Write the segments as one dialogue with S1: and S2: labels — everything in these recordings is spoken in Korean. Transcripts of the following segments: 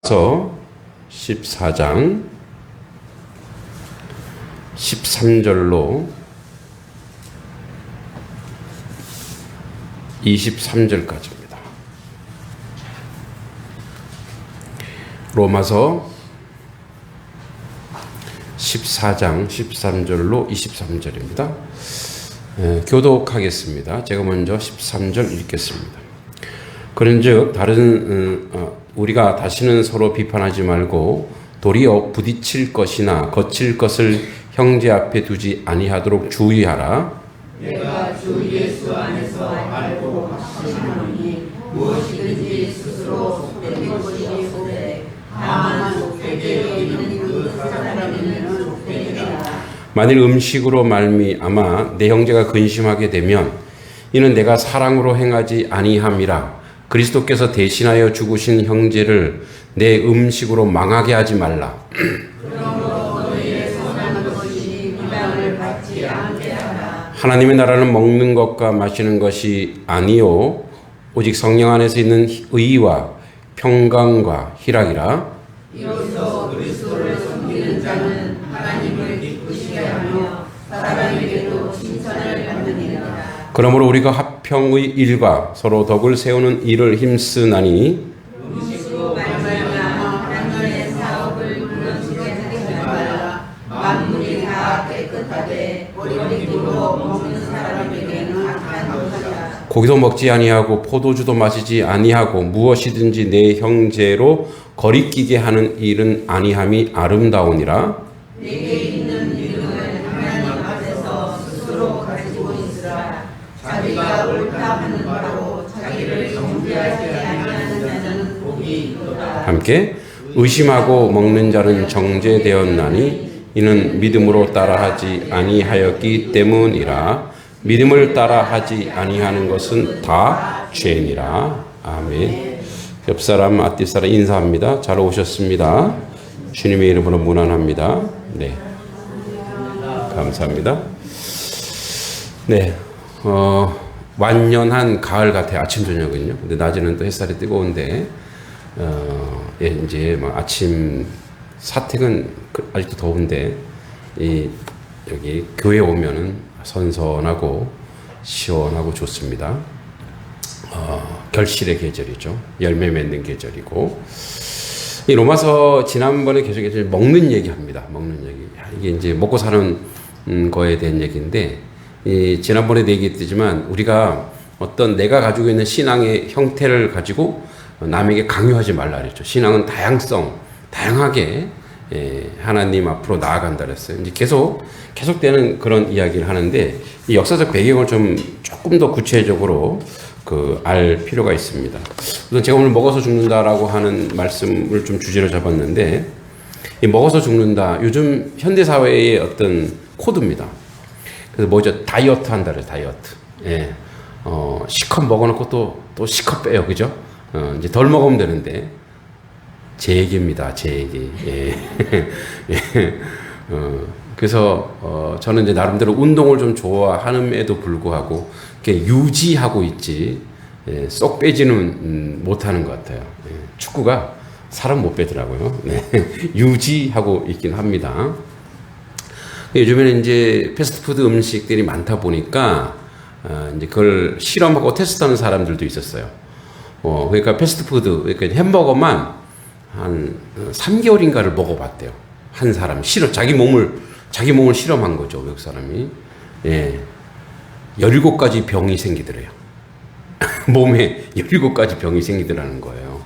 S1: 로마서 14장 13절로 23절까지입니다. 로마서 14장 13절로 23절입니다. 교독하겠습니다. 제가 먼저 13절 읽겠습니다. 그런즉 우리가 다시는 서로 비판하지 말고 도리어 부딪힐 것이나 거칠 것을 형제 앞에 두지 아니하도록 주의하라.
S2: 내가 주 예수 안에서 알고 확신하노니 무엇이든지 스스로 속된 것이 없으되 다만 속되게 여기는 그 사람에게는 속되리라.
S1: 만일 음식으로 말미암아 내 형제가 근심하게 되면 이는 내가 사랑으로 행하지 아니함이라. 그리스도께서 대신하여 죽으신 형제를 내 음식으로 망하게 하지 말라.
S2: 그러므로 너희의 선한 것이 비방을 받지 않게 하라.
S1: 하나님의 나라는 먹는 것과 마시는 것이 아니요 오직 성령 안에서 있는 의와 평강과 희락이라.
S2: 이로써 그리스도를 섬기는 자는 하나님을 기쁘시게 하며 사람에게도 칭찬을 받느니라.
S1: 그러므로 우리가 화평의 일과 서로 덕을 세우는 일을 힘쓰나니
S2: 음식으로 말미암아 하나님의 사업을 무너지게 하지 말라. 만물이 다 깨끗하되 버리기로 먹는 사람에게는 악한 것이다.
S1: 고기도 먹지 아니하고 포도주도 마시지 아니하고 무엇이든지 내 형제로 거리끼게 하는 일은 아니함이 아름다우니라.
S2: 내게 있는 이름을 하나님 앞에서 스스로 가지고 있으라. 자기가 옳다 하는 바로 자기를 정죄하지 아니하는 자는 복이 있도다.
S1: 함께 의심하고 먹는 자는 정죄되었나니 이는 믿음으로 따라하지 아니하였기 때문이라. 믿음을 따라하지 아니하는 것은 다 죄니라. 아멘. 옆사람 앞뒷사람 인사합니다. 잘 오셨습니다. 주님의 이름으로 문안합니다. 네, 감사합니다. 네, 완연한 가을 같아요. 아침 저녁은요. 근데 낮에는 또 햇살이 뜨거운데 이제 막 아침 사택은 아직도 더운데 여기 교회 오면은 선선하고 시원하고 좋습니다. 결실의 계절이죠. 열매 맺는 계절이고. 이 로마서 지난번에 계속 먹는 얘기합니다. 먹는 얘기. 이게 이제 먹고 사는 거에 대한 얘기인데, 지난번에도 얘기했지만 우리가 어떤 내가 가지고 있는 신앙의 형태를 가지고 남에게 강요하지 말라 그랬죠. 신앙은 다양하게 하나님 앞으로 나아간다 그랬어요. 이제 계속되는 그런 이야기를 하는데 이 역사적 배경을 조금 더 구체적으로 알 필요가 있습니다. 우선 제가 오늘 먹어서 죽는다라고 하는 말씀을 좀 주제로 잡았는데, 이 먹어서 죽는다, 요즘 현대 사회의 어떤 코드입니다. 그래서 뭐죠? 다이어트 한다 그래요. 다이어트. 예. 실컷 먹어놓고 또 실컷 빼요. 그죠? 이제 덜 먹으면 되는데 제 얘기입니다. 제 얘기. 예. 예. 그래서 저는 이제 나름대로 운동을 좀 좋아하는에도 불구하고 이렇게 유지하고 있지 쏙 빼지는 못하는 것 같아요. 축구가 사람 못 빼더라고요. 네. 유지하고 있긴 합니다. 요즘에는 이제 패스트푸드 음식들이 많다 보니까 이제 그걸 실험하고 테스트하는 사람들도 있었어요. 그러니까 패스트푸드, 그러니까 햄버거만 한 3개월인가를 먹어봤대요. 한 사람 자기 몸을 실험한 거죠. 외국 사람이. 예. 17가지 병이 생기더래요. 몸에 17가지 병이 생기더라는 거예요.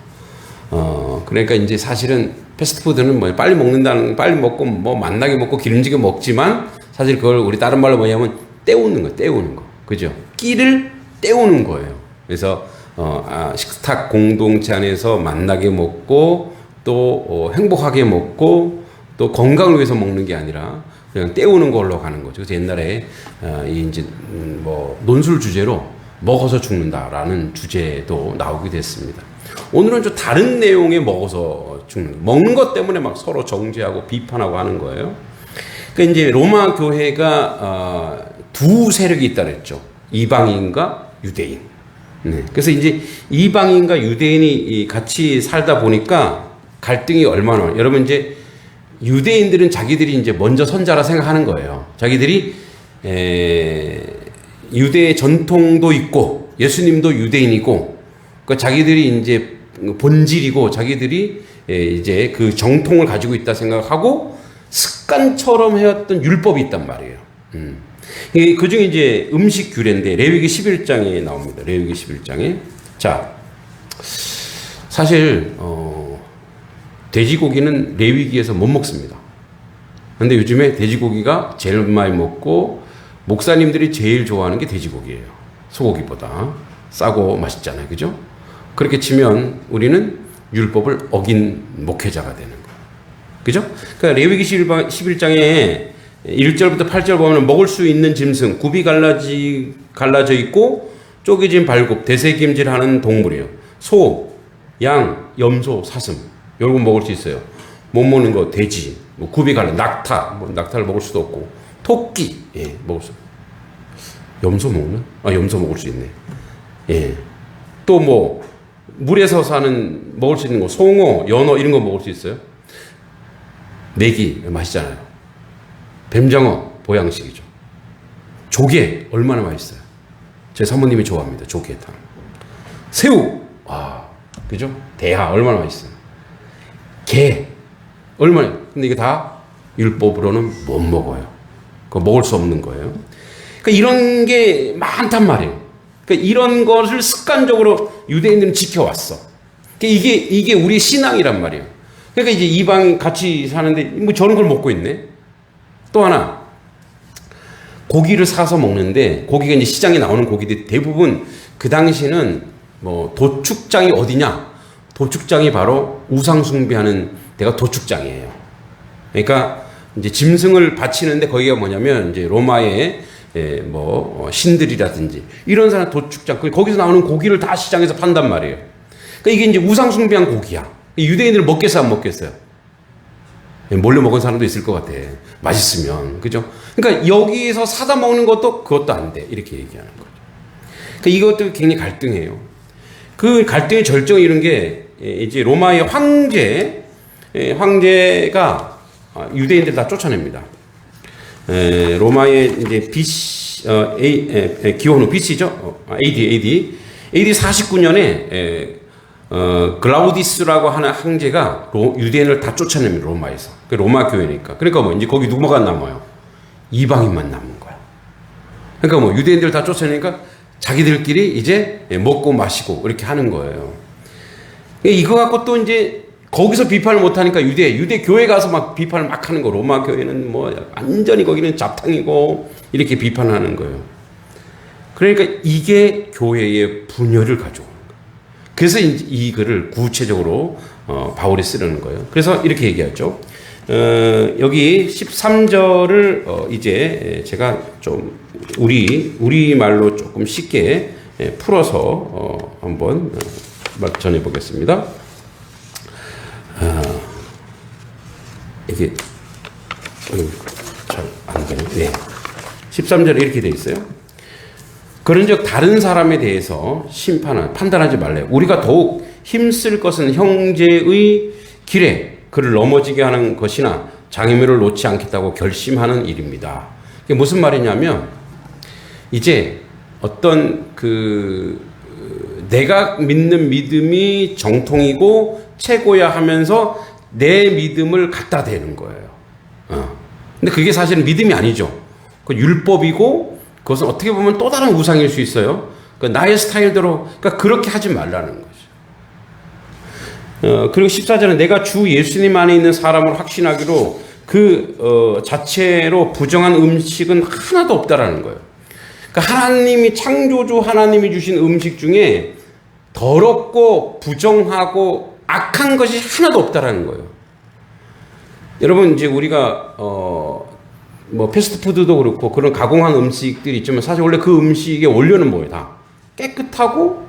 S1: 그러니까 이제 사실은 패스트푸드는 빨리 먹고 뭐 맛나게 먹고 기름지게 먹지만 사실 그걸 우리 다른 말로 뭐냐면 때우는 거. 그죠? 끼를 때우는 거예요. 그래서 식탁 공동체 안에서 맛나게 먹고 또 행복하게 먹고 또 건강을 위해서 먹는 게 아니라 그냥 때우는 걸로 가는 거죠. 그래서 옛날에 이제 뭐 논술 주제로 먹어서 죽는다라는 주제도 나오게 됐습니다. 오늘은 좀 다른 내용의 먹어서 죽는, 먹는 것 때문에 막 서로 정죄하고 비판하고 하는 거예요. 그러니까 이제 로마 교회가 두 세력이 있다 그랬죠. 이방인과 유대인. 네. 그래서 이제 이방인과 유대인이 같이 살다 보니까 갈등이 얼마나 여러분 이제 유대인들은 자기들이 이제 먼저 선자라 생각하는 거예요. 자기들이 유대 전통도 있고 예수님도 유대인이고 그 자기들이 이제 본질이고 자기들이 이제 그 정통을 가지고 있다 생각하고 습관처럼 해왔던 율법이 있단 말이에요. 그 중에 이제 음식 규례인데 레위기 11장에 나옵니다. 레위기 11장에. 자, 사실 돼지고기는 레위기에서 못 먹습니다. 근데 요즘에 돼지고기가 제일 많이 먹고 목사님들이 제일 좋아하는 게 돼지고기예요. 소고기보다 싸고 맛있잖아요. 그죠? 그렇게 치면 우리는 율법을 어긴 목회자가 되는 거예요. 그죠? 그러니까 레위기 11장에 1절부터 8절 보면 먹을 수 있는 짐승, 굽이 갈라져 있고 쪼개진 발굽, 대새김질하는 동물이에요. 소, 양, 염소, 사슴. 이런 거 먹을 수 있어요. 못 먹는 거 돼지, 뭐 굽이 갈라, 낙타, 뭐 낙타를 먹을 수도 없고 토끼, 예, 먹을 수. 염소 먹나? 아, 염소 먹을 수 있네. 예. 또 뭐 물에서 사는 먹을 수 있는 거 송어, 연어 이런 거 먹을 수 있어요. 메기 맛있잖아요. 뱀장어 보양식이죠. 조개 얼마나 맛있어요. 제 사모님이 좋아합니다. 조개탕. 새우, 아, 그죠? 대하 얼마나 맛있어요. 게 얼마나. 근데 이게 다 율법으로는 못 먹어요. 그거 먹을 수 없는 거예요. 그러니까 이런 게 많단 말이에요. 그러니까 이런 것을 습관적으로 유대인들은 지켜왔어. 그러니까 이게 우리의 신앙이란 말이에요. 그러니까 이제 이방 같이 사는데 뭐 저런 걸 먹고 있네. 또 하나 고기를 사서 먹는데 고기가 이제 시장에 나오는 고기들 대부분 그 당시는 뭐 도축장이 어디냐? 도축장이 바로 우상 숭배하는 데가 도축장이에요. 그러니까 이제 짐승을 바치는데 거기가 뭐냐면 이제 로마의 뭐 신들이라든지 이런 사람 도축장 거기서 나오는 고기를 다 시장에서 판단 말이에요. 그러니까 이게 이제 우상 숭배한 고기야. 유대인들 먹겠어 안 먹겠어요? 몰래 먹은 사람도 있을 것 같아. 맛있으면 그죠? 그러니까 여기서 사다 먹는 것도 그것도 안 돼. 이렇게 얘기하는 거죠. 그러니까 이것도 굉장히 갈등해요. 그 갈등의 절정을 이룬 게 이제 로마의 황제가 유대인들 다 쫓아냅니다. 로마의 이제 기원 후 BC죠. AD 49년에 글라우디스라고 하는 황제가 유대인을 다 쫓아냅니다. 로마에서. 그 로마 교회니까. 그러니까 뭐 이제 거기 누구가 남아요? 이방인만 남은 거야. 그러니까 뭐 유대인들 다 쫓아내니까 자기들끼리 이제 먹고 마시고 이렇게 하는 거예요. 이거 갖고 또 이제 거기서 비판을 못하니까 유대 교회 가서 막 비판을 막 하는 거. 로마 교회는 뭐 완전히 거기는 잡탕이고 이렇게 비판하는 거예요. 그러니까 이게 교회의 분열을 가져오는 거예요. 그래서 이 글을 구체적으로 바울이 쓰려는 거예요. 그래서 이렇게 얘기하죠. 여기 13절을 이제 제가 좀 우리 말로 조금 쉽게 풀어서 한번 전해 보겠습니다. 이게 잘 안 되네. 네. 13절에 이렇게 돼 있어요. 그런즉 다른 사람에 대해서 판단하지 말래요. 우리가 더욱 힘쓸 것은 형제의 길에 그를 넘어지게 하는 것이나 장애물을 놓지 않겠다고 결심하는 일입니다. 이게 무슨 말이냐면 이제 어떤 내가 믿는 믿음이 정통이고 최고야 하면서 내 믿음을 갖다 대는 거예요. 근데 그게 사실은 믿음이 아니죠. 그 율법이고 그것은 어떻게 보면 또 다른 우상일 수 있어요. 그러니까 나의 스타일대로 그렇게 하지 말라는 거죠. 그리고 14절은 내가 주 예수님 안에 있는 사람을 확신하기로 그 자체로 부정한 음식은 하나도 없다라는 거예요. 그러니까 하나님이 창조주 하나님이 주신 음식 중에 더럽고 부정하고 악한 것이 하나도 없다라는 거예요. 여러분 이제 우리가 뭐 패스트푸드도 그렇고 그런 가공한 음식들이 있지만 사실 원래 그 음식의 원료는 뭐예요? 다 깨끗하고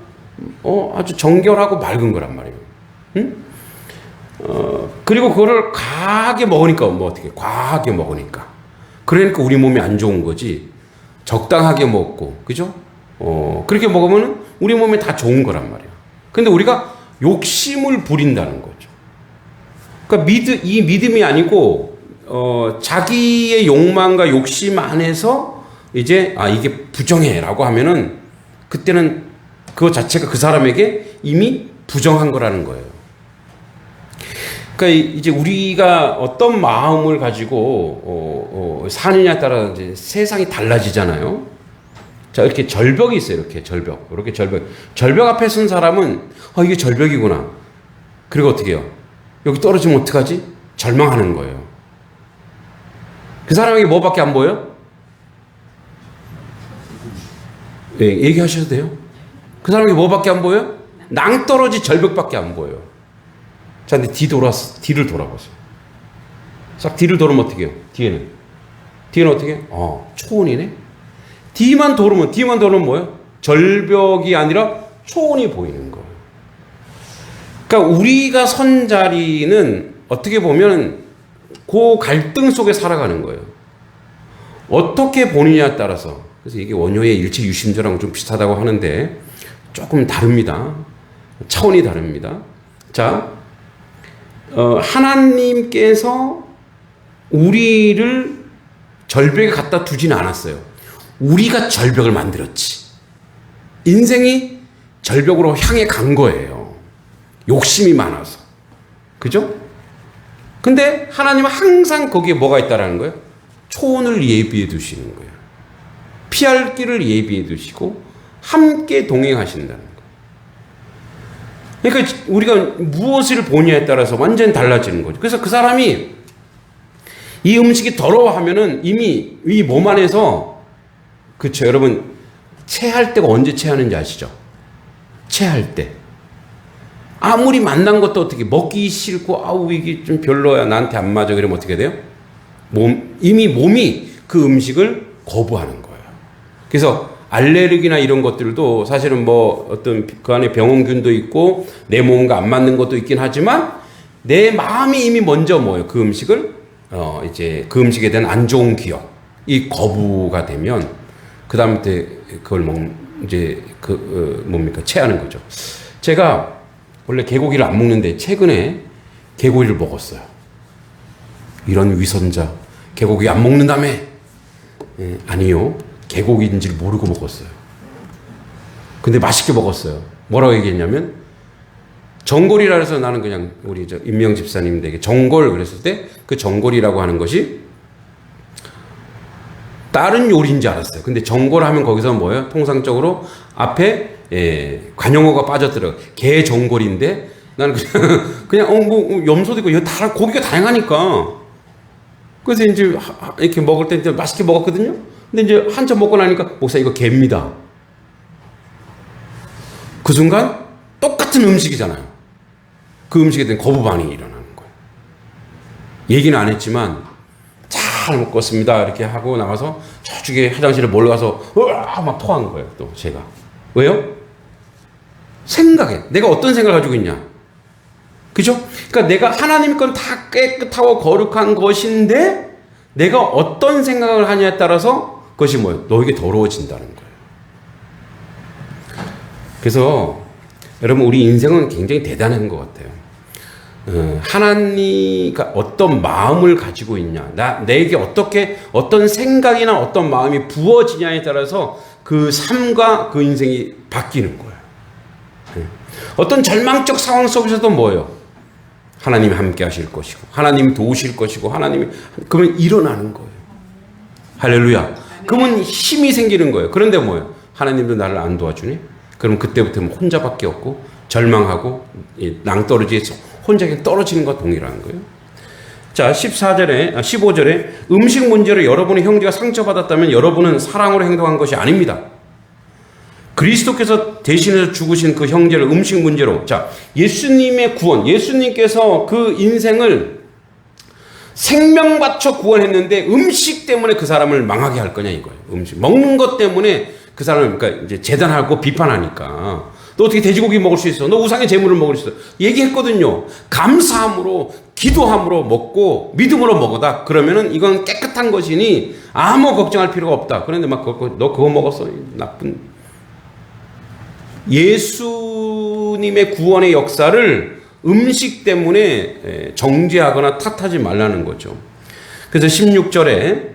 S1: 아주 정결하고 맑은 거란 말이에요. 응? 그리고 그거를 과하게 먹으니까 뭐 어떻게 과하게 먹으니까 그러니까 우리 몸에 안 좋은 거지. 적당하게 먹고 그죠? 그렇게 먹으면 우리 몸에 다 좋은 거란 말이에요. 근데 우리가 욕심을 부린다는 거죠. 그러니까 이 믿음이 아니고 자기의 욕망과 욕심 안에서 이제 이게 부정해라고 하면은 그때는 그거 자체가 그 사람에게 이미 부정한 거라는 거예요. 그러니까 이제 우리가 어떤 마음을 가지고 사느냐에 따라 이제 세상이 달라지잖아요. 자, 이렇게 절벽이 있어요. 이렇게 절벽. 절벽 앞에 선 사람은 이게 절벽이구나. 그리고 어떻게 해요? 여기 떨어지면 어떡하지? 절망하는 거예요. 그 사람에게 뭐밖에 안 보여요? 네, 얘기하셔도 돼요. 그 사람에게 뭐밖에 안 보여요? 낭떠러지 절벽밖에 안 보여요. 자, 근데 뒤를 돌아보세요. 싹 뒤를 돌으면 어떻게 해요? 뒤에는 어떻게 해요? 초원이네? 뒤만 돌으면 뭐예요? 절벽이 아니라 초원이 보이는 거예요. 그러니까 우리가 선 자리는 어떻게 보면 그 갈등 속에 살아가는 거예요. 어떻게 보느냐에 따라서. 그래서 이게 원효의 일체유심조랑 좀 비슷하다고 하는데 조금 다릅니다. 차원이 다릅니다. 자, 하나님께서 우리를 절벽에 갖다 두지는 않았어요. 우리가 절벽을 만들었지. 인생이 절벽으로 향해 간 거예요. 욕심이 많아서. 그죠? 근데 하나님은 항상 거기에 뭐가 있다라는 거예요? 초원을 예비해 두시는 거예요. 피할 길을 예비해 두시고 함께 동행하신다는 거예요. 그러니까 우리가 무엇을 보냐에 따라서 완전히 달라지는 거죠. 그래서 그 사람이 이 음식이 더러워하면은 이미 이 몸 안에서, 그렇죠, 여러분, 체할 때가 언제 체하는지 아시죠? 체할 때. 아무리 만난 것도 어떻게 먹기 싫고 이게 좀 별로야, 나한테 안 맞아, 그러면 어떻게 돼요? 이미 몸이 그 음식을 거부하는 거예요. 그래서 알레르기나 이런 것들도 사실은 뭐 어떤 그 안에 병원균도 있고 내 몸과 안 맞는 것도 있긴 하지만 내 마음이 이미 먼저 뭐예요? 그 음식을 이제 그 음식에 대한 안 좋은 기억이 거부가 되면 그 다음부터 그걸 이제 뭡니까? 체하는 거죠. 제가 원래 개고기를 안 먹는데 최근에 개고기를 먹었어요. 이런 위선자, 개고기 안 먹는다며? 아니요. 개고기인지를 모르고 먹었어요. 근데 맛있게 먹었어요. 뭐라고 얘기했냐면 전골이라 해서 나는 그냥 우리 임명 집사님에게 전골 그랬을 때 그 전골이라고 하는 것이 다른 요리인 줄 알았어요. 근데 전골 하면 거기서 뭐예요? 통상적으로 앞에 관용어가 빠졌더라고요. 게 전골인데 나는 그냥 뭐 염소도 있고 이거 다 고기가 다양하니까. 그래서 이제 이렇게 먹을 때 이제 맛있게 먹었거든요. 근데 이제 한참 먹고 나니까 목사 이거 개입니다. 그 순간 똑같은 음식이잖아요. 그 음식에 대한 거부 반응이 일어나는 거예요. 얘기는 안 했지만 잘 먹었습니다 이렇게 하고 나가서 저쪽에 화장실에 몰려가서 막 토한 거예요. 또 제가. 왜요? 생각해. 내가 어떤 생각을 가지고 있냐. 그죠? 그러니까 내가 하나님 건 다 깨끗하고 거룩한 것인데 내가 어떤 생각을 하냐에 따라서 그것이 뭐예요? 너에게 더러워진다는 거예요. 그래서 여러분 우리 인생은 굉장히 대단한 것 같아요. 하나님과 어떤 마음을 가지고 있냐, 내게 어떤 생각이나 어떤 마음이 부어지냐에 따라서 그 삶과 그 인생이 바뀌는 거예요. 어떤 절망적 상황 속에서도 뭐예요? 하나님이 함께 하실 것이고, 하나님이 도우실 것이고, 그러면 일어나는 거예요. 할렐루야. 그러면 힘이 생기는 거예요. 그런데 뭐예요? 하나님도 나를 안 도와주니? 그럼 그때부터 혼자밖에 없고, 절망하고, 낭떠러지에서 혼자 떨어지는 것과 동일한 거예요. 자, 15절에 음식 문제로 여러분의 형제가 상처받았다면 여러분은 사랑으로 행동한 것이 아닙니다. 그리스도께서 대신해서 죽으신 그 형제를 음식 문제로, 자, 예수님의 구원, 예수님께서 그 인생을 생명 바쳐 구원했는데 음식 때문에 그 사람을 망하게 할 거냐 이거예요. 음식 먹는 것 때문에 그 사람을 그러니까 이제 재단하고 비판하니까 너 어떻게 돼지고기 먹을 수 있어? 너 우상의 제물을 먹을 수 있어? 얘기했거든요. 감사함으로 기도함으로 먹고 믿음으로 먹어다. 그러면은 이건 깨끗한 것이니 아무 걱정할 필요가 없다. 그런데 막 너 그거 먹었어? 나쁜. 예수님의 구원의 역사를 음식 때문에 정죄하거나 탓하지 말라는 거죠. 그래서 16절에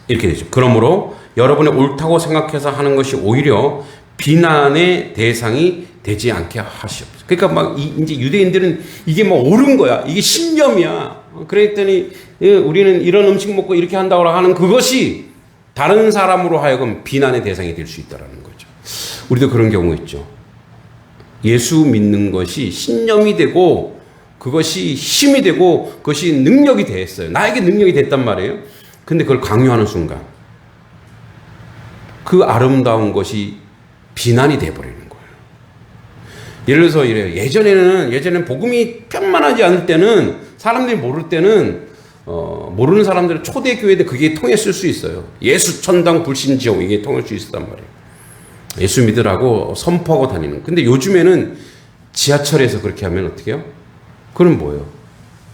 S1: 이렇게 되죠. 그러므로 여러분의 옳다고 생각해서 하는 것이 오히려 비난의 대상이 되지 않게 하시옵소서. 그러니까 막 이제 유대인들은 이게 뭐 옳은 거야. 이게 신념이야. 그랬더니 우리는 이런 음식 먹고 이렇게 한다고 하는 그것이 다른 사람으로 하여금 비난의 대상이 될 수 있다는 거죠. 우리도 그런 경우 있죠. 예수 믿는 것이 신념이 되고 그것이 힘이 되고 그것이 능력이 됐어요. 나에게 능력이 됐단 말이에요. 근데 그걸 강요하는 순간 그 아름다운 것이 비난이 돼버리는 거예요. 예를 들어서 이래요. 예전에는 복음이 편만하지 않을 때는 사람들이 모를 때는 모르는 사람들은 초대교회도 그게 통했을 수 있어요. 예수 천당 불신 지옥 이게 통할 수 있었단 말이에요. 예수 믿으라고 선포하고 다니는. 근데 요즘에는 지하철에서 그렇게 하면 어떻게 해요? 그건 뭐예요?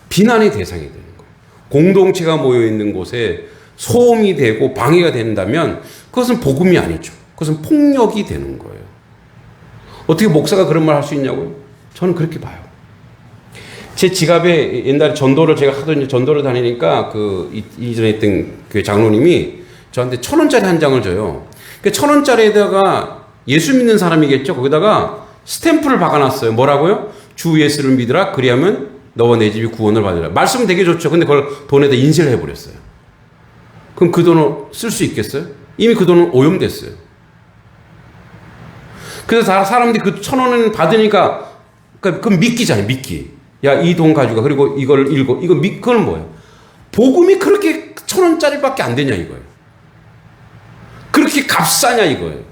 S1: 비난의 대상이 되는 거예요. 공동체가 모여 있는 곳에 소음이 되고 방해가 된다면 그것은 복음이 아니죠. 그것은 폭력이 되는 거예요. 어떻게 목사가 그런 말 할 수 있냐고요? 저는 그렇게 봐요. 제 지갑에 옛날에 전도를 제가 하던 전도를 다니니까 이전에 있던 교회 장로님이 저한테 1,000원짜리 한 장을 줘요. 그 1,000원짜리에다가 예수 믿는 사람이겠죠. 거기다가 스탬프를 박아놨어요. 뭐라고요? 주 예수를 믿으라. 그리하면 너와 내 집이 구원을 받으라. 말씀은 되게 좋죠. 근데 그걸 돈에다 인쇄를 해버렸어요. 그럼 그 돈을 쓸 수 있겠어요? 이미 그 돈은 오염됐어요. 그래서 사람들이 그 1,000원을 받으니까 그건 미끼잖아요. 미끼. 야, 이 돈 가지고 그리고 이걸 읽어. 그건 뭐예요? 복음이 그렇게 1,000원짜리밖에 안 되냐 이거예요. 그렇게 값싸냐 이거예요.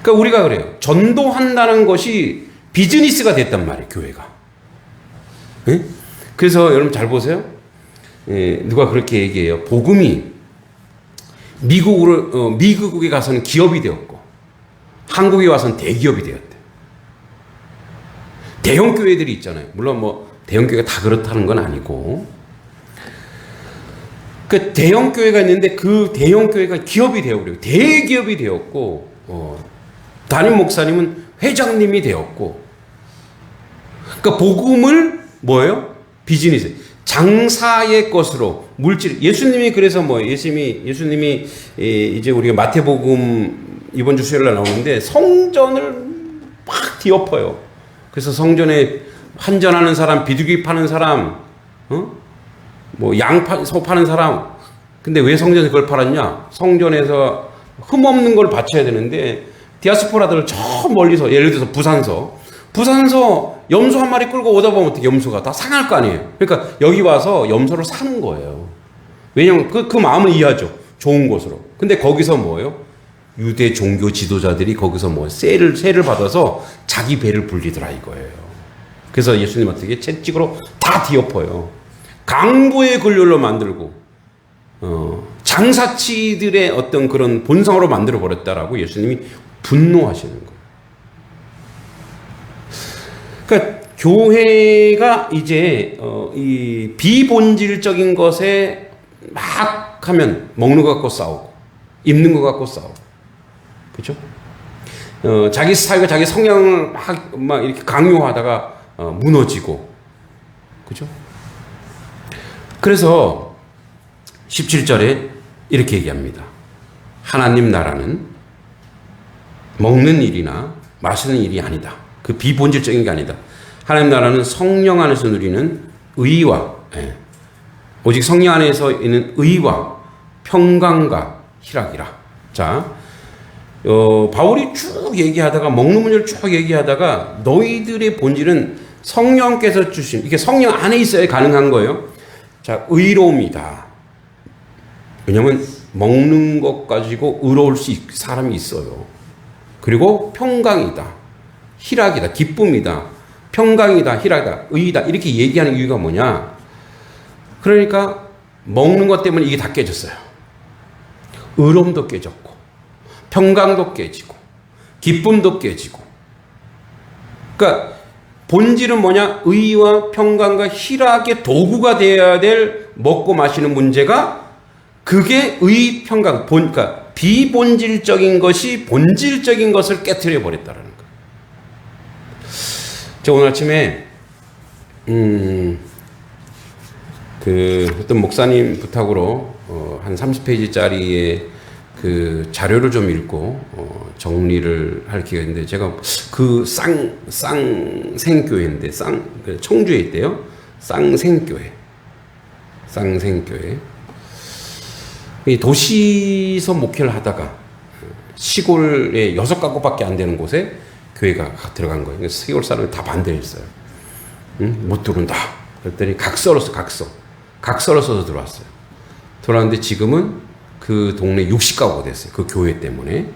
S1: 그러니까 우리가 그래요. 전도한다는 것이 비즈니스가 됐단 말이에요. 교회가. 네? 그래서 여러분 잘 보세요. 누가 그렇게 얘기해요. 복음이 미국에 가서는 기업이 되었고 한국에 와서는 대기업이 되었대. 대형 교회들이 있잖아요. 물론 뭐 대형 교회가 다 그렇다는 건 아니고 그 대형 교회가 있는데 그 대형 교회가 기업이 되어버리고 대기업이 되었고 담임 목사님은 회장님이 되었고 그러니까 복음을 뭐예요? 비즈니스 장사의 것으로 물질 예수님이 그래서 예수님이 이제 우리가 마태복음 이번 주 수요일날 나오는데 성전을 막 뒤엎어요. 그래서 성전에 환전하는 사람, 비둘기 파는 사람, 소 파는 사람. 근데 왜 성전에서 그걸 팔았냐? 성전에서 흠없는 걸 바쳐야 되는데 디아스포라들 저 멀리서 예를 들어서 부산서 염소 한 마리 끌고 오다 보면 어떻게 염소가 다 상할 거 아니에요. 그러니까 여기 와서 염소를 사는 거예요. 왜냐면 그 마음을 이해하죠. 좋은 곳으로. 근데 거기서 뭐예요? 유대 종교 지도자들이 거기서 세를 받아서 자기 배를 불리더라 이거예요. 그래서 예수님 어떻게 채찍으로 다 뒤엎어요. 강도의 근렬로 만들고 장사치들의 어떤 그런 본성으로 만들어 버렸다라고 예수님이 분노하시는 거예요. 그러니까 교회가 이제 이 비본질적인 것에 막 하면 먹는 것 갖고 싸우고 입는 것 갖고 싸우고 그렇죠? 자기 스타일과 자기 성향을 막 이렇게 강요하다가 무너지고 그렇죠? 그래서 17절에 이렇게 얘기합니다. 하나님 나라는 먹는 일이나 마시는 일이 아니다. 그 비본질적인 게 아니다. 하나님 나라는 성령 안에서 누리는 의와 오직 성령 안에서 있는 의와 평강과 희락이라. 자, 바울이 쭉 얘기하다가 먹는 문제를 쭉 얘기하다가 너희들의 본질은 성령께서 주신 이게 성령 안에 있어야 가능한 거예요. 자, 의로움이다. 왜냐면 먹는 것 가지고 의로울 사람이 있어요. 그리고 평강이다. 희락이다. 기쁨이다. 평강이다. 희락이다. 의이다. 이렇게 얘기하는 이유가 뭐냐? 그러니까 먹는 것 때문에 이게 다 깨졌어요. 의로움도 깨졌고 평강도 깨지고 기쁨도 깨지고 그러니까 본질은 뭐냐? 의와 평강과 희락의 도구가 되어야 될 먹고 마시는 문제가 그게 의, 평강, 그러니까 비본질적인 것이 본질적인 것을 깨트려 버렸다는 거예요. 제가 오늘 아침에 그 어떤 목사님 부탁으로 한 30페이지짜리의 그 자료를 좀 읽고 정리를 할 기회가 있는데, 제가 그 쌍생교회인데 청주에 있대요. 쌍생교회. 이 도시에서 목회를 하다가 시골에 6가구밖에 안 되는 곳에 교회가 들어간 거예요. 시골 사람이 다 반대했어요. 못 들어온다. 그랬더니 각 썰어서 들어왔어요. 들어왔는데 지금은 그 동네 60가구가 됐어요. 그 교회 때문에.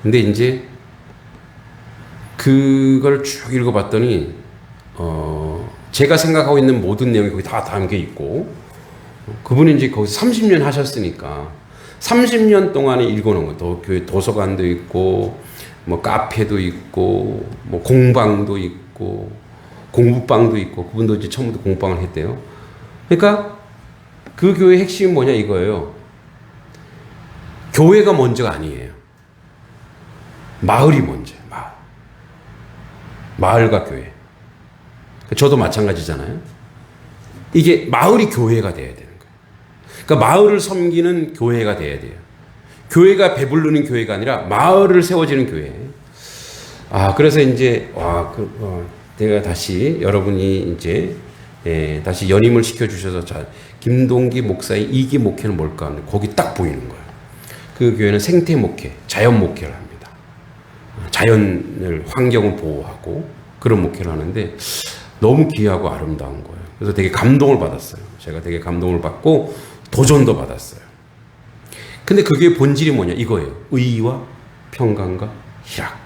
S1: 근데 이제 그걸 쭉 읽어봤더니 제가 생각하고 있는 모든 내용이 거기 다 담겨 있고, 그분이 이제 거기서 30년 하셨으니까 30년 동안에 읽어놓은 거, 교회 도서관도 있고, 뭐 카페도 있고, 뭐 공방도 있고, 공부방도 있고, 그분도 이제 처음부터 공부방을 했대요. 그러니까 그 교회의 핵심이 뭐냐 이거예요. 교회가 먼저가 아니에요. 마을이 먼저예요. 마을과 교회. 저도 마찬가지잖아요. 이게 마을이 교회가 돼야 되는 거예요. 그러니까 마을을 섬기는 교회가 돼야 돼요. 교회가 배부르는 교회가 아니라 마을을 세워지는 교회. 그래서 이제 내가 다시 여러분이 이제 다시 연임을 시켜주셔서, 자, 김동기 목사의 2기 목회는 뭘까 하는데 거기 딱 보이는 거예요. 그 교회는 생태 목회, 자연 목회를 합니다. 자연을, 환경을 보호하고 그런 목회를 하는데 너무 귀하고 아름다운 거예요. 그래서 되게 감동을 받았어요. 제가 되게 감동을 받고 도전도 받았어요. 근데 그게 본질이 뭐냐 이거예요. 의와 평강과 희락.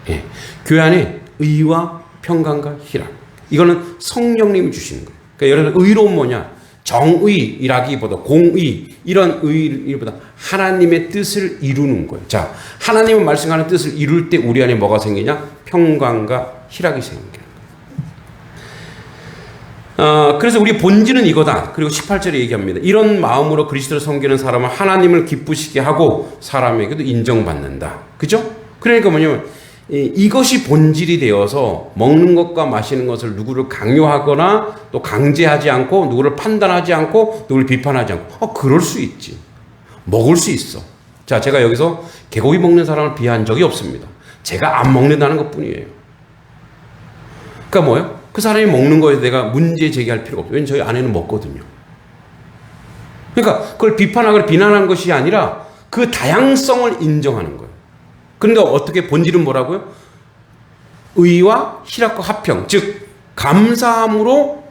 S1: 예. 교회 안에 의와 평강과 희락. 이거는 성령님이 주시는 거예요. 그러니까 여러분, 의로운 뭐냐? 정의라기보다 공의, 이런 의보다 하나님의 뜻을 이루는 거예요. 자, 하나님의 말씀하는 뜻을 이룰 때 우리 안에 뭐가 생기냐? 평강과 희락이 생겨요. 그래서 우리 본질은 이거다. 그리고 18절에 얘기합니다. 이런 마음으로 그리스도를 섬기는 사람은 하나님을 기쁘시게 하고 사람에게도 인정받는다. 그죠? 그러니까 뭐냐면 이것이 본질이 되어서 먹는 것과 마시는 것을 누구를 강요하거나 또 강제하지 않고, 누구를 판단하지 않고, 누구를 비판하지 않고, 그럴 수 있지. 먹을 수 있어. 자, 제가 여기서 개고기 먹는 사람을 비하한 적이 없습니다. 제가 안 먹는다는 것 뿐이에요. 그러니까 뭐예요? 그 사람이 먹는 거에 내가 문제 제기할 필요가 없어요. 왜냐면 저희 아내는 먹거든요. 그러니까 그걸 비판하거나 비난하는 것이 아니라 그 다양성을 인정하는 거예요. 그러니까 어떻게 본질은 뭐라고요? 의와 희락과 화평, 즉 감사함으로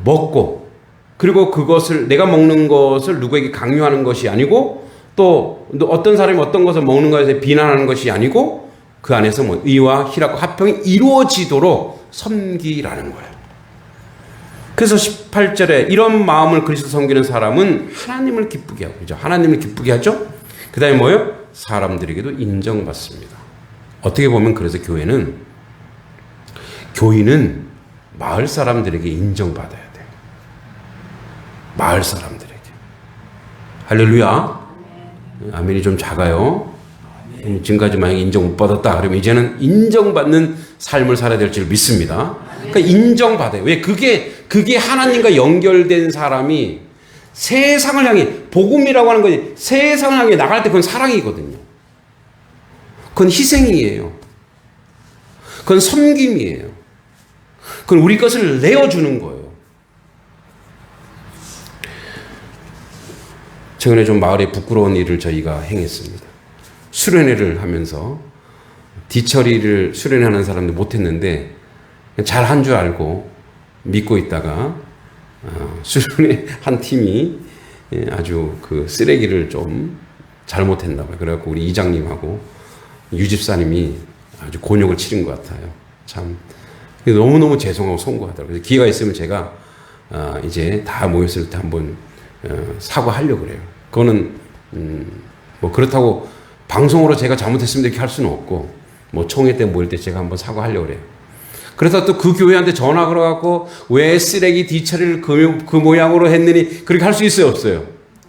S1: 먹고, 그리고 그것을, 내가 먹는 것을 누구에게 강요하는 것이 아니고, 또 어떤 사람이 어떤 것을 먹는 것에 대해 비난하는 것이 아니고, 그 안에서 뭐 의와 희락과 화평이 이루어지도록 섬기라는 거예요. 그래서 18절에 이런 마음을 그리스도 섬기는 사람은 하나님을 기쁘게 하고, 그죠? 하나님을 기쁘게 하죠? 그 다음에 뭐예요? 사람들에게도 인정받습니다. 어떻게 보면 그래서 교회는 마을 사람들에게 인정받아야 돼요. 마을 사람들에게. 할렐루야. 아멘이 좀 작아요. 지금까지 만약에 인정 못 받았다 그러면 이제는 인정받는 삶을 살아야 될 줄 믿습니다. 그러니까 인정받아요. 왜? 그게 하나님과 연결된 사람이 세상을 향해, 복음이라고 하는 것이 세상을 향해 나갈 때 그건 사랑이거든요. 그건 희생이에요. 그건 섬김이에요. 그건 우리 것을 내어주는 거예요. 최근에 좀 마을에 부끄러운 일을 저희가 행했습니다. 수련회를 하면서 뒤처리를 수련하는 사람들 못했는데 잘 한 줄 알고 믿고 있다가 수련회 한 팀이 아주 그 쓰레기를 좀 잘못했나 봐요. 그래갖고 우리 이장님하고 유집사님이 아주 곤욕을 치른 것 같아요. 참 너무너무 죄송하고 송구하더라고요. 그래서 기회가 있으면 제가 이제 다 모였을 때 한번 사과하려고 그래요. 그거는 뭐 그렇다고 방송으로 제가 잘못했습니다 이렇게 할 수는 없고, 뭐 총회 때 모일 때 제가 한번 사과하려고 그래요. 그래서 또 그 교회한테 전화 걸어갖고 왜 쓰레기 뒤처리를 그 모양으로 했느니 그렇게 할 수 있어요? 없어요?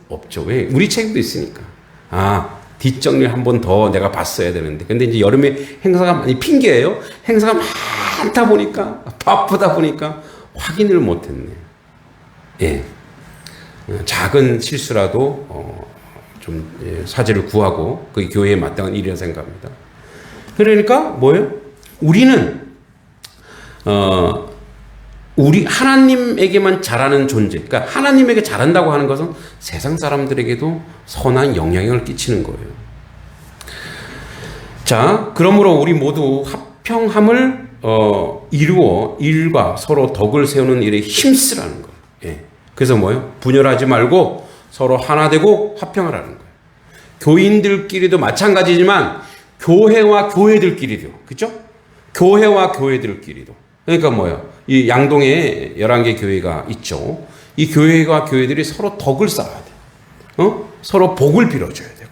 S1: 없죠. 왜? 우리 책임도 있으니까. 뒷정리를 한 번 더 내가 봤어야 되는데. 근데 이제 여름에 행사가 많이 핑계예요. 행사가 많다 보니까, 바쁘다 보니까 확인을 못했네. 예. 작은 실수라도 좀 사죄를 구하고 그게 교회에 마땅한 일이라 생각합니다. 그러니까 뭐예요? 우리는 우리 하나님에게만 잘하는 존재. 그러니까 하나님에게 잘한다고 하는 것은 세상 사람들에게도 선한 영향을 끼치는 거예요. 자, 그러므로 우리 모두 화평함을 이루어 일과 서로 덕을 세우는 일에 힘쓰라는 거예요. 예. 그래서 뭐예요? 분열하지 말고 서로 하나 되고 화평하라는 거예요. 교인들끼리도 마찬가지지만 교회와 교회들끼리도, 그죠? 교회와 교회들끼리도. 그러니까 뭐예요? 이 양동에 11개 교회가 있죠. 이 교회와 교회들이 서로 덕을 쌓아야 돼요. 서로 복을 빌어줘야 되고,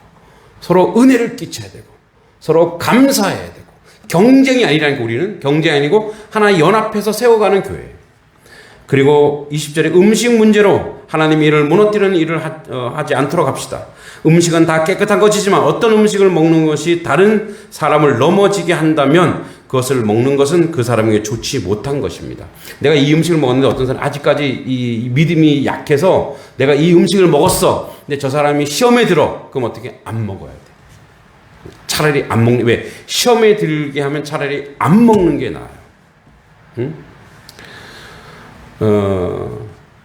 S1: 서로 은혜를 끼쳐야 되고, 서로 감사해야 되고, 경쟁이 아니라니까 우리는 경쟁이 아니고 하나 연합해서 세워가는 교회예요. 그리고 20절에 음식 문제로 하나님의 일을 무너뜨리는 일을 하지 않도록 합시다. 음식은 다 깨끗한 것이지만 어떤 음식을 먹는 것이 다른 사람을 넘어지게 한다면 그것을 먹는 것은 그 사람에게 좋지 못한 것입니다. 내가 이 음식을 먹었는데 어떤 사람이 아직까지 이 믿음이 약해서 내가 이 음식을 먹었어. 근데 저 사람이 시험에 들어. 그럼 어떻게? 안 먹어야 돼. 차라리 안 먹는, 왜? 시험에 들게 하면 차라리 안 먹는 게 나아요. 응?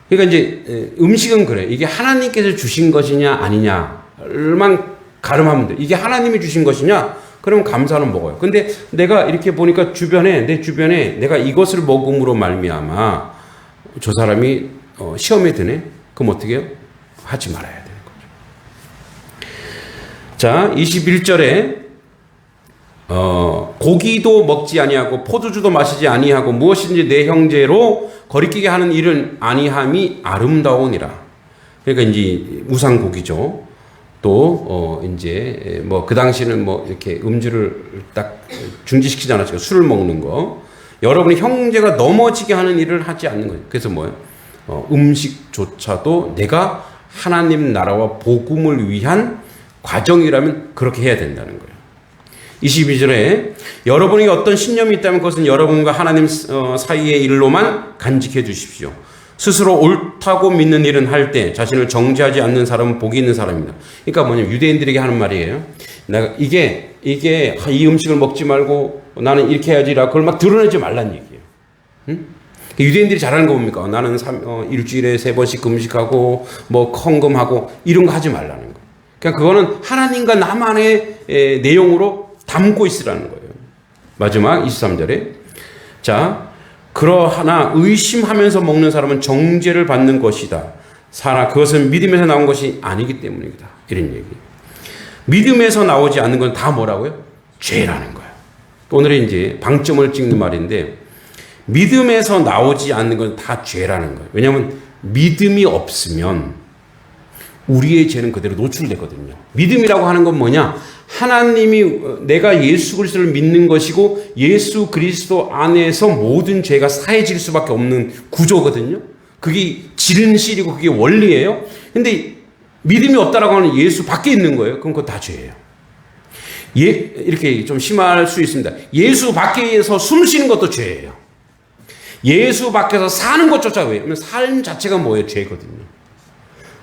S1: 그러니까 이제 음식은 그래. 이게 하나님께서 주신 것이냐 아니냐만 가름하면 돼. 이게 하나님이 주신 것이냐? 그러면 감사는 먹어요. 근데 내가 이렇게 보니까 내 주변에 내가 이것을 먹음으로 말미암아 저 사람이 시험에 드네. 그럼 어떻게 해요? 하지 말아야 되는 거죠. 자, 21절에 고기도 먹지 아니하고 포도주도 마시지 아니하고 무엇인지 내 형제로 거리끼게 하는 일은 아니함이 아름다우니라. 그러니까 이제 우상고기죠. 또 이제 뭐 그 당시는 뭐 이렇게 음주를 딱 중지시키지 않았죠. 술을 먹는 거. 여러분의 형제가 넘어지게 하는 일을 하지 않는 거예요. 그래서 뭐예요? 음식조차도 내가 하나님 나라와 복음을 위한 과정이라면 그렇게 해야 된다는 거예요. 22절에 여러분에게 어떤 신념이 있다면 그것은 여러분과 하나님 사이의 일로만 간직해 주십시오. 스스로 옳다고 믿는 일은 할 때 자신을 정죄하지 않는 사람은 복이 있는 사람입니다. 그러니까 뭐냐면 유대인들에게 하는 말이에요. 내가 이게 이 음식을 먹지 말고 나는 이렇게 해야지라 그걸 막 드러내지 말란 얘기예요. 응? 유대인들이 잘하는 거 뭡니까? 나는 일주일에 3번씩 금식하고 뭐 헌금하고 이런 거 하지 말라는 거. 그러니까 그거는 하나님과 나만의 내용으로 담고 있으라는 거예요. 마지막 23절에 자, 그러하나 의심하면서 먹는 사람은 정죄를 받는 것이다. 그것은 믿음에서 나온 것이 아니기 때문이다. 이런 얘기. 믿음에서 나오지 않는 건 다 뭐라고요? 죄라는 거예요. 오늘의 이제 방점을 찍는 말인데 믿음에서 나오지 않는 건 다 죄라는 거예요. 왜냐하면 믿음이 없으면 우리의 죄는 그대로 노출되거든요. 믿음이라고 하는 건 뭐냐? 하나님이 내가 예수 그리스도를 믿는 것이고 예수 그리스도 안에서 모든 죄가 사해질 수밖에 없는 구조거든요. 그게 진실이고 그게 원리예요. 근데 믿음이 없다라고 하는 예수 밖에 있는 거예요. 그럼 그거 다 죄예요. 이렇게 좀 심할 수 있습니다. 예수 밖에서 숨 쉬는 것도 죄예요. 예수 밖에서 사는 것조차 왜냐면 삶 자체가 뭐예요? 죄거든요.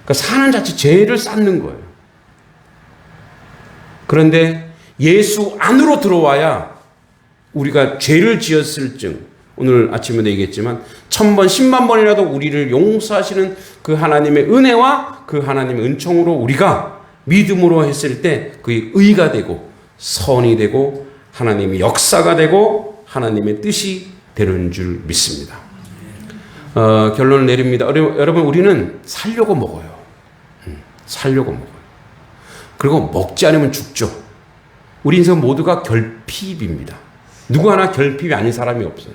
S1: 그러니까 사는 자체 죄를 쌓는 거예요. 그런데 예수 안으로 들어와야 우리가 죄를 지었을 จึ 오늘 아침에도 얘기했지만 1000번 10만 번이라도 우리를 용서하시는 그 하나님의 은혜와 그 하나님의 은총으로 우리가 믿음으로 했을 때 그게 의가 되고 선이 되고 하나님의 역사가 되고 하나님의 뜻이 되는 줄 믿습니다. 결론을 내립니다. 여러분 우리는 살려고 먹어요. 살려고 먹어요. 그리고 먹지 않으면 죽죠. 우리 인생 모두가 결핍입니다. 누구 하나 결핍이 아닌 사람이 없어요.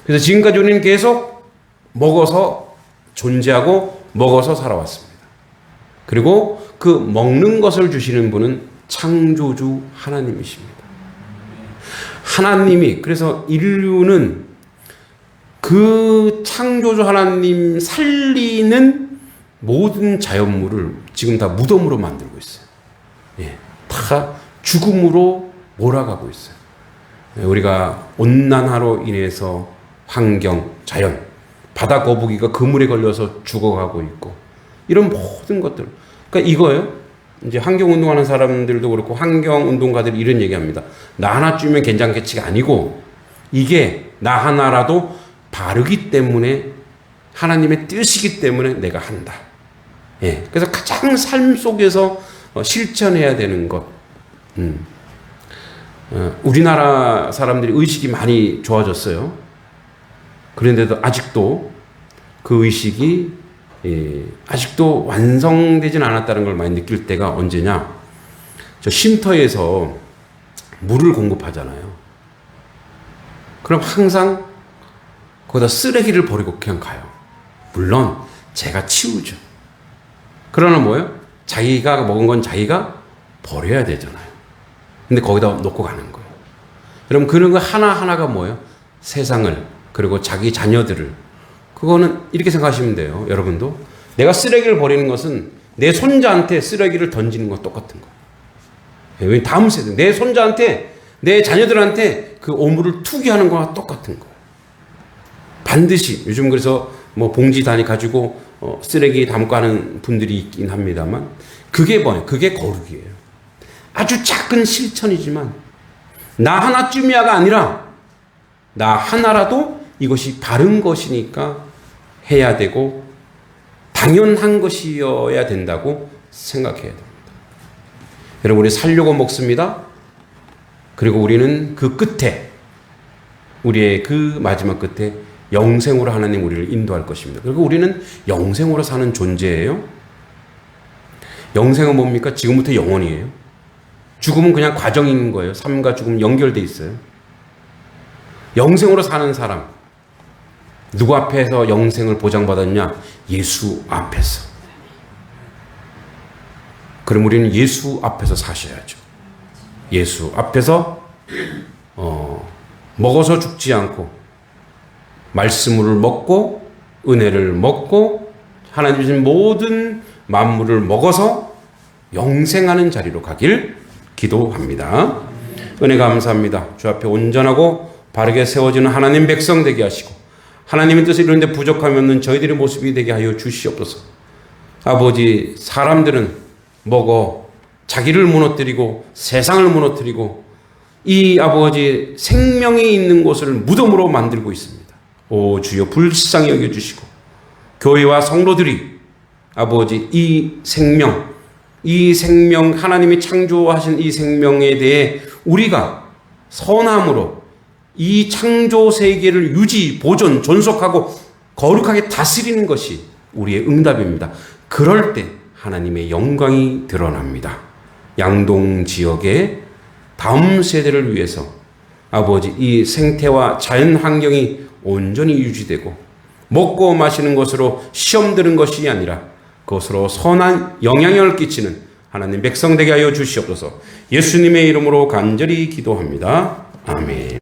S1: 그래서 지금까지 우리는 계속 먹어서 존재하고 먹어서 살아왔습니다. 그리고 그 먹는 것을 주시는 분은 창조주 하나님이십니다. 하나님이 그래서 인류는 그 창조주 하나님 살리는 모든 자연물을 지금 다 무덤으로 만들고 있어요. 예, 다 다 죽음으로 몰아가고 있어요. 우리가 온난화로 인해서 환경, 자연, 바다 거북이가 그물에 걸려서 죽어가고 있고 이런 모든 것들. 그러니까 이거예요. 이제 환경운동하는 사람들도 그렇고 환경운동가들이 이런 얘기합니다. 나 하나 쯤면 괜찮겠지가 아니고 이게 나 하나라도 바르기 때문에 하나님의 뜻이기 때문에 내가 한다. 예. 그래서 가장 삶 속에서 실천해야 되는 것. 우리나라 사람들이 의식이 많이 좋아졌어요. 그런데도 아직도 그 의식이 아직도 완성되진 않았다는 걸 많이 느낄 때가 언제냐? 저 쉼터에서 물을 공급하잖아요. 그럼 항상 거기다 쓰레기를 버리고 그냥 가요. 물론 제가 치우죠. 그러나 뭐예요? 자기가 먹은 건 자기가 버려야 되잖아요. 근데 거기다 놓고 가는 거예요. 여러분 그런 거 하나하나가 뭐예요? 세상을 그리고 자기 자녀들을 그거는 이렇게 생각하시면 돼요. 여러분도 내가 쓰레기를 버리는 것은 내 손자한테 쓰레기를 던지는 거 똑같은 거예요. 왜 다음 세대 내 손자한테 내 자녀들한테 그 오물을 투기하는 거와 똑같은 거예요. 반드시 요즘 그래서 뭐 봉지 단위 가지고 쓰레기 담고 하는 분들이 있긴 합니다만 그게 뭐예요? 그게 거룩이에요. 아주 작은 실천이지만 나 하나쯤이야가 아니라 나 하나라도 이것이 바른 것이니까 해야 되고 당연한 것이어야 된다고 생각해야 됩니다. 여러분 우리 살려고 먹습니다. 그리고 우리는 그 끝에 우리의 그 마지막 끝에 영생으로 하나님 우리를 인도할 것입니다. 그리고 우리는 영생으로 사는 존재예요. 영생은 뭡니까? 지금부터 영원이에요. 죽음은 그냥 과정인 거예요. 삶과 죽음 연결돼 있어요. 영생으로 사는 사람 누구 앞에서 영생을 보장받았냐? 예수 앞에서. 그럼 우리는 예수 앞에서 사셔야죠. 예수 앞에서 먹어서 죽지 않고 말씀을 먹고 은혜를 먹고 하나님 주신 모든 만물을 먹어서 영생하는 자리로 가길 기도합니다. 은혜 감사합니다. 주 앞에 온전하고 바르게 세워지는 하나님 백성 되게 하시고 하나님의 뜻을 이루는데 부족함이 없는 저희들의 모습이 되게 하여 주시옵소서. 아버지 사람들은 먹어 자기를 무너뜨리고 세상을 무너뜨리고 이 아버지 생명이 있는 곳을 무덤으로 만들고 있습니다. 오 주여 불쌍히 여겨주시고 교회와 성도들이 아버지 이 생명 하나님이 창조하신 이 생명에 대해 우리가 선함으로 이 창조 세계를 유지, 보존, 존속하고 거룩하게 다스리는 것이 우리의 응답입니다. 그럴 때 하나님의 영광이 드러납니다. 양동 지역의 다음 세대를 위해서 아버지 이 생태와 자연 환경이 온전히 유지되고 먹고 마시는 것으로 시험 드는 것이 아니라 그것으로 선한 영향을 끼치는 하나님 백성 되게 하여 주시옵소서. 예수님의 이름으로 간절히 기도합니다. 아멘.